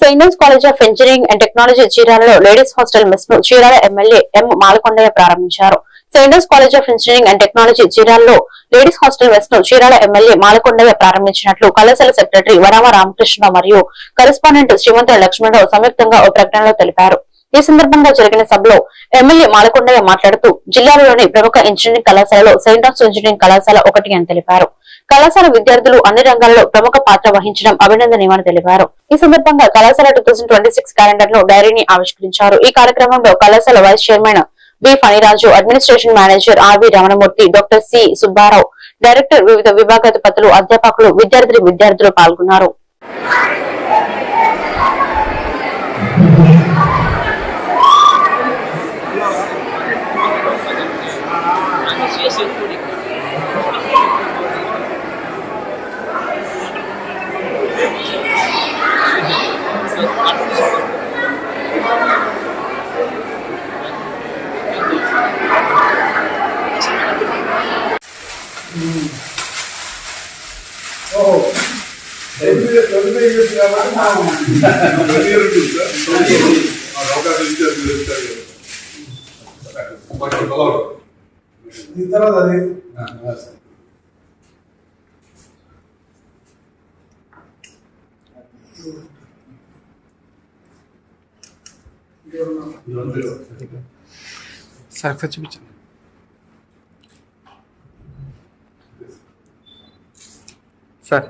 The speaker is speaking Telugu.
Saint college of engineering and technology చీరాలలో లేడీస్ హాస్టల్ మెస్ ను చీరాల ఎమ్మెల్యే ఎం మాలకొండయ్య ప్రారంభించారు. Saint college of engineering and technology చీరాలలో లేడీస్ హాస్టల్ మెస్ ను చీరాల ఎమ్మెల్యే మాలకొండయ్య ప్రారంభించినట్లు కళాశాల సెక్రటరీ వరామ రామకృష్ణ మరియు కరెస్పాండెంట్ శ్రీమంతుల లక్ష్మణరావు సంయుక్తంగా ఓ ప్రకటనలో తెలిపారు. ఈ సందర్భంగా జరిగిన సభలో ఎమ్మెల్యే మాలకొండయ్య మాట్లాడుతూ జిల్లాలోని ప్రముఖ ఇంజనీరింగ్ కళాశాలలో సెయింట్ ఇంజనీరింగ్ కళాశాల ఒకటి అని తెలిపారు. కళాశాల విద్యార్థులు అన్ని రంగాల్లో ప్రముఖ పాత్ర వహించడం అభినందనీయమని తెలిపారు. ఈ సందర్భంగా కళాశాల 2026 క్యాలెండర్ ను డైరీని ఆవిష్కరించారు. ఈ కార్యక్రమంలో కళాశాల vice chairman B Phaniraju, administration manager RV Ramanamurthy, doctor C Subbarao, director, వివిధ విభాగాధిపతులు, అధ్యాపకులు, విద్యార్థులు పాల్గొన్నారు. సార్ చూపించండి. సార్